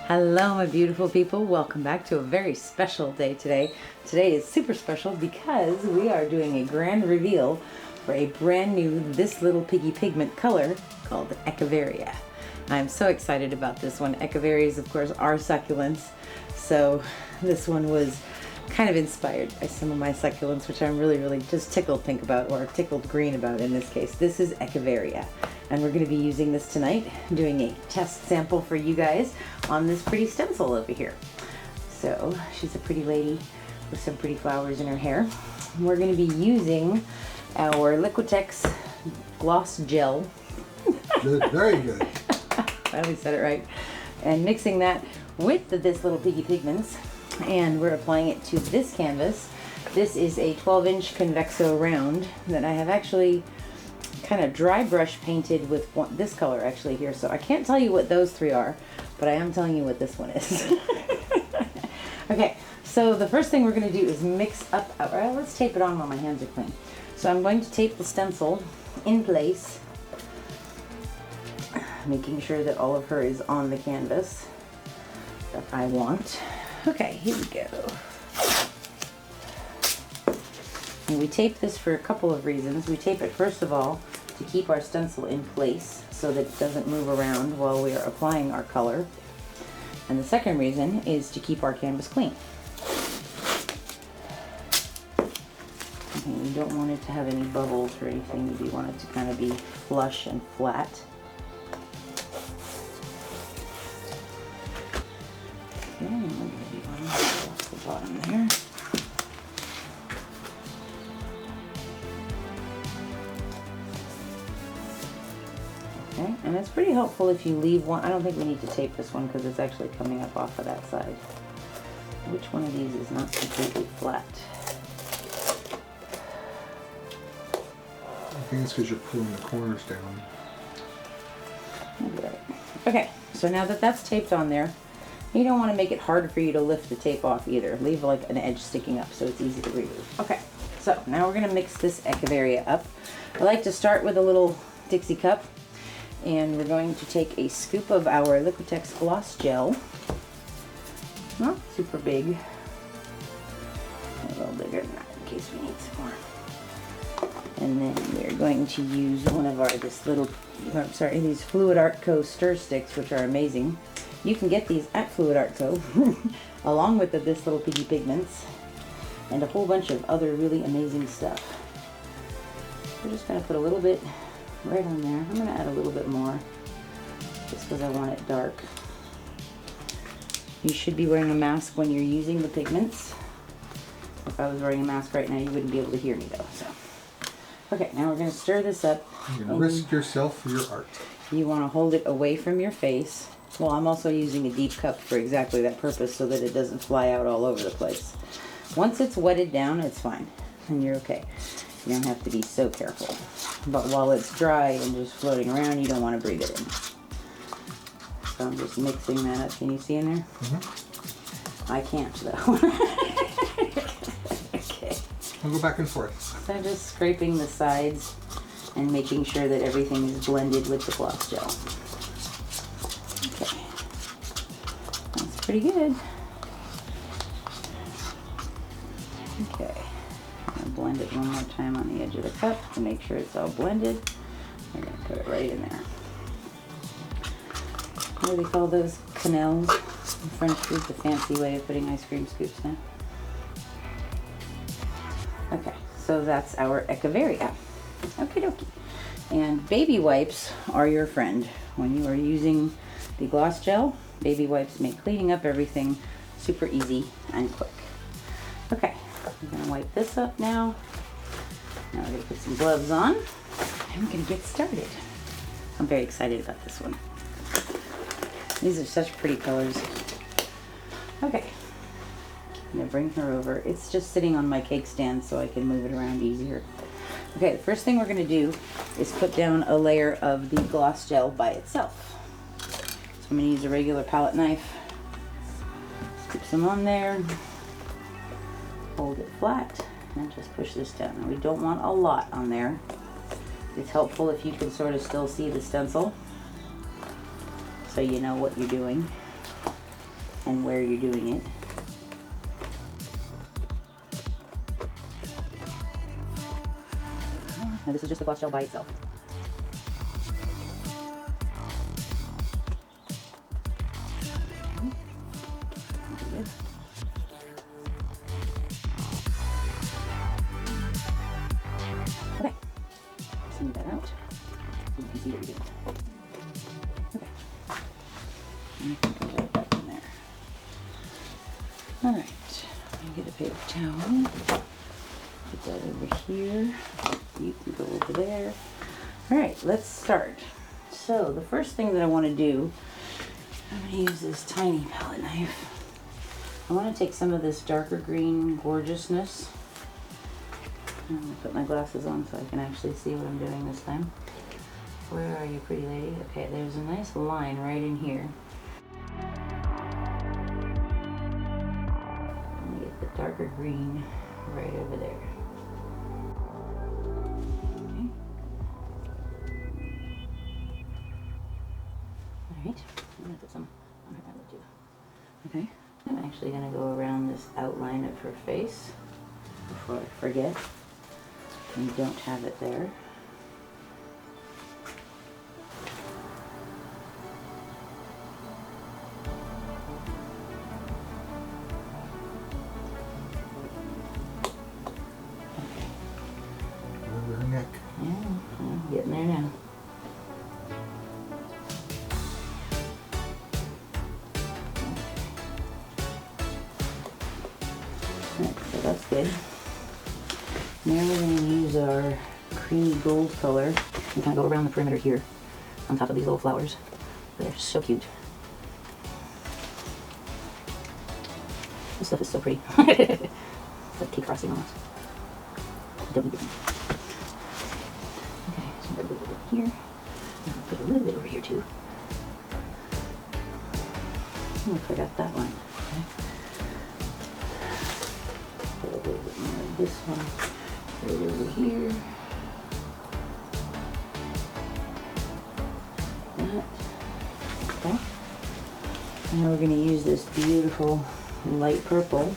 Hello, my beautiful people. Welcome back to a very special day today. Today is super special because we are doing a grand reveal for a brand new This Little Piggy pigment color called Echeveria. I'm so excited about this one. Echeverias, of course, are succulents. So this one was kind of inspired by some of my succulents, which I'm really just tickled pink about, or tickled green about in this case. This is Echeveria. And we're going to be using this tonight, doing a test sample for you guys on this pretty stencil over here. So she's a pretty lady with some pretty flowers in her hair. We're going to be using our Liquitex gloss gel. Good, very good. Finally said it right. And mixing that with the This Little Piggy pigments, and we're applying it to this canvas. This is a 12-inch Convexo round that I have actually kind of dry brush painted with this color actually here. So I can't tell you what those three are, but I am telling you what this one is. Okay, so the first thing we're going to do is mix up, well, let's tape it on while my hands are clean. So I'm going to tape the stencil in place, making sure that all of her is on the canvas that I want. Okay, here we go. And we tape this for a couple of reasons. We tape it first of all to keep our stencil in place so that it doesn't move around while we are applying our color. And the second reason is to keep our canvas clean. Okay, you don't want it to have any bubbles or anything. You do want it to kind of be flush and flat. Okay, and we're going to be running across the bottom there. Okay, and it's pretty helpful if you leave one. I don't think we need to tape this one because it's actually coming up off of that side. Which one of these is not completely flat? I think it's because you're pulling the corners down. Okay, so now that that's taped on there, you don't want to make it hard for you to lift the tape off either. Leave like an edge sticking up so it's easy to remove. Okay, so now we're going to mix this Echeveria up. I like to start with a little Dixie cup. And we're going to take a scoop of our Liquitex gloss gel. Not super big. A little bigger than that in case we need some more. And then we're going to use one of our these Fluid Art Co. stir sticks, which are amazing. You can get these at Fluid Art Co. along with This Little Piggy pigments and a whole bunch of other really amazing stuff. We're just going to put a little bit right on there. I'm going to add a little bit more just because I want it dark. You should be wearing a mask when you're using the pigments. If I was wearing a mask right now, you wouldn't be able to hear me though. So, okay, now we're going to stir this up. You're going to risk yourself for your art. You want to hold it away from your face. Well, I'm also using a deep cup for exactly that purpose so that it doesn't fly out all over the place. Once it's wetted down, it's fine and you're okay. You don't have to be so careful. But while it's dry and just floating around, you don't want to breathe it in. So I'm just mixing that up. Can you see in there? Mm-hmm. I can't though. Okay. I'll go back and forth. So I'm just scraping the sides and making sure that everything is blended with the gloss gel. Okay. That's pretty good. Okay. Blend it one more time on the edge of the cup to make sure it's all blended. I'm going to put it right in there. What do they call those? Quenelles in French food, the fancy way of putting ice cream scoops in. Okay, so that's our Echeveria. Okie dokie. And baby wipes are your friend. When you are using the gloss gel, baby wipes make cleaning up everything super easy and quick. Okay. I'm going to wipe this up now. Now we're going to put some gloves on. And we're going to get started. I'm very excited about this one. These are such pretty colors. Okay. I'm going to bring her over. It's just sitting on my cake stand so I can move it around easier. Okay, the first thing we're going to do is put down a layer of the gloss gel by itself. So I'm going to use a regular palette knife. Scoop some on there. Hold it flat and just push this down. Now we don't want a lot on there. It's helpful if you can sort of still see the stencil so you know what you're doing. and where you're doing it. Now this is just the gloss gel by itself. Okay, smooth that out. You can see what you're doing. Okay, and I think I got that in there. All right, I'm gonna get a paper towel. Put that over here. You can go over there. All right, let's start. So the first thing that I want to do, I'm going to use this tiny palette knife. I want to take some of this darker green gorgeousness. I'm going to put my glasses on so I can actually see what I'm doing this time. Where are you, pretty lady? Okay, there's a nice line right in here. I'm going to get the darker green right over there. Alright, I'm going to put some on her palette too. Okay, I'm actually going to go around this outline of her face before I forget. And don't have it there. Over her neck. Yeah, I'm getting there now. So that's good. Now we're going to use our creamy gold color and kind of go around the perimeter here on top of these little flowers. They're so cute. This stuff is so pretty. It's like tea frosting almost. Don't need it. Okay, so I'm going to put a little bit here. And I'll put a little bit over here too. Oh, I forgot that one. Okay. Put a little bit more of this one right over here. That. Okay. And now we're going to use this beautiful light purple.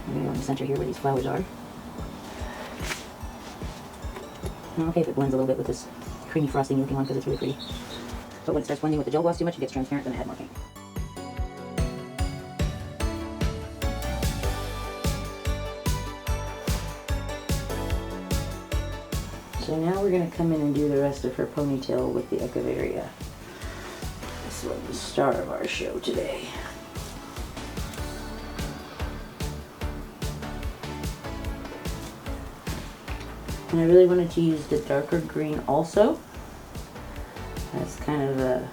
I'm going to go in the center here where these flowers are. I'm okay if it blends a little bit with this creamy frosting looking one because it's really pretty. But when it starts blending with the gel gloss too much, it gets transparent, then I add more paint. So now we're going to come in and do the rest of her ponytail with the Echeveria. This was the star of our show today. And I really wanted to use the darker green also. That's kind of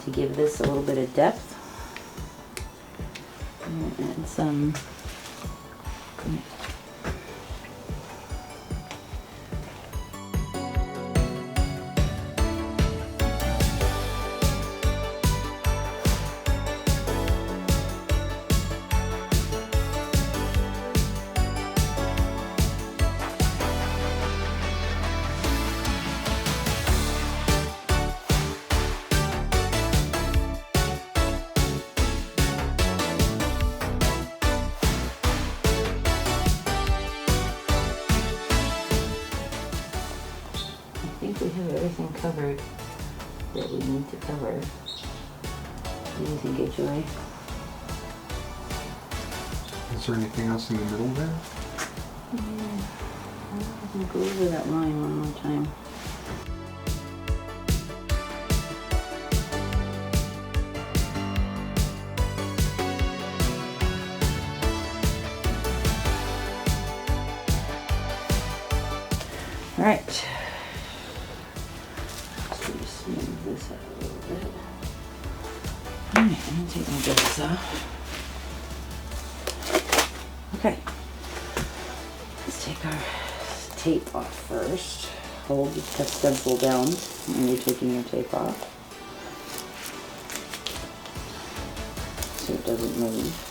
to give this a little bit of depth. And some we have everything covered that we need to cover. What do you think, HOA? Is there anything else in the middle there? Yeah. I'm going to go over that line one more time. All right. Smooth this out a little bit. Alright, I'm going to take my gloves off. Okay. Let's take our tape off first. Hold the stencil down when you're taking your tape off, so it doesn't move.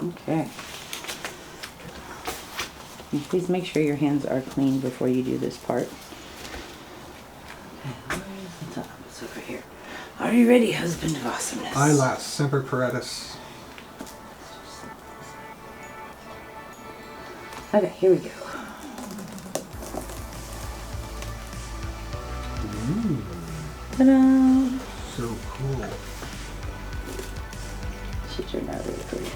Okay. And please make sure your hands are clean before you do this part. Okay, where's the top? It's over here. Are you ready, husband of awesomeness? Eyelash, Semper Paratus. Okay, here we go. Ooh, Ta-da! so cool. She turned out really pretty.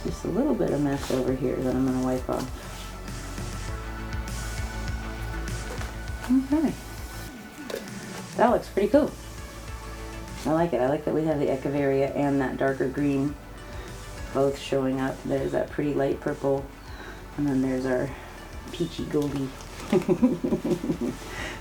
Just a little bit of mess over here that I'm going to wipe off. Okay. That looks pretty cool. I like it. I like that we have the Echeveria and that darker green both showing up. There's that pretty light purple, and then there's our peachy goldy.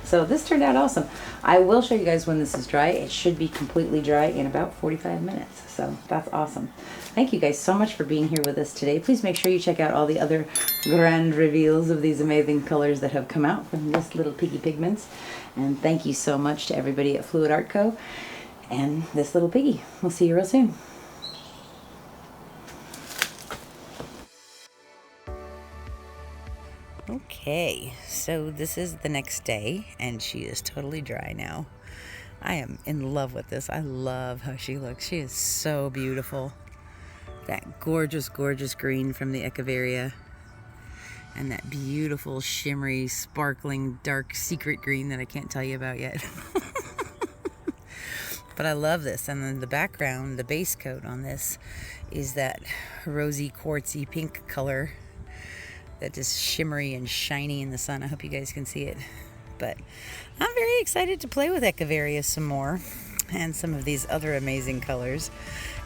So this turned out awesome. I will show you guys when this is dry. It should be completely dry in about 45 minutes. So that's awesome. Thank you guys so much for being here with us today. Please make sure you check out all the other grand reveals of these amazing colors that have come out from this little Piggy Pigments. And thank you so much to everybody at Fluid Art Co. and this little Piggy. We'll see you real soon. Okay, so this is the next day, and she is totally dry now. I am in love with this. I love how she looks. She is so beautiful. That gorgeous, gorgeous green from the Echeveria, and that beautiful, shimmery, sparkling, dark, secret green that I can't tell you about yet. But I love this. And then the background, the base coat on this is that rosy, quartzy pink color that is shimmery and shiny in the sun. I hope you guys can see it. But I'm very excited to play with Echeveria some more and some of these other amazing colors,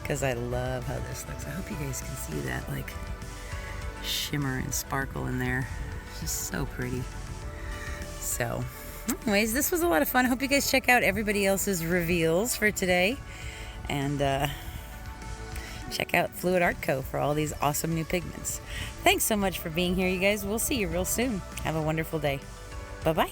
because I love how this looks. I hope you guys can see that like shimmer and sparkle in there. It's just so pretty. So anyways, this was a lot of fun. I hope you guys check out everybody else's reveals for today, and check out Fluid Art Co. for all these awesome new pigments. Thanks so much for being here, you guys. We'll see you real soon. Have a wonderful day. Bye-bye.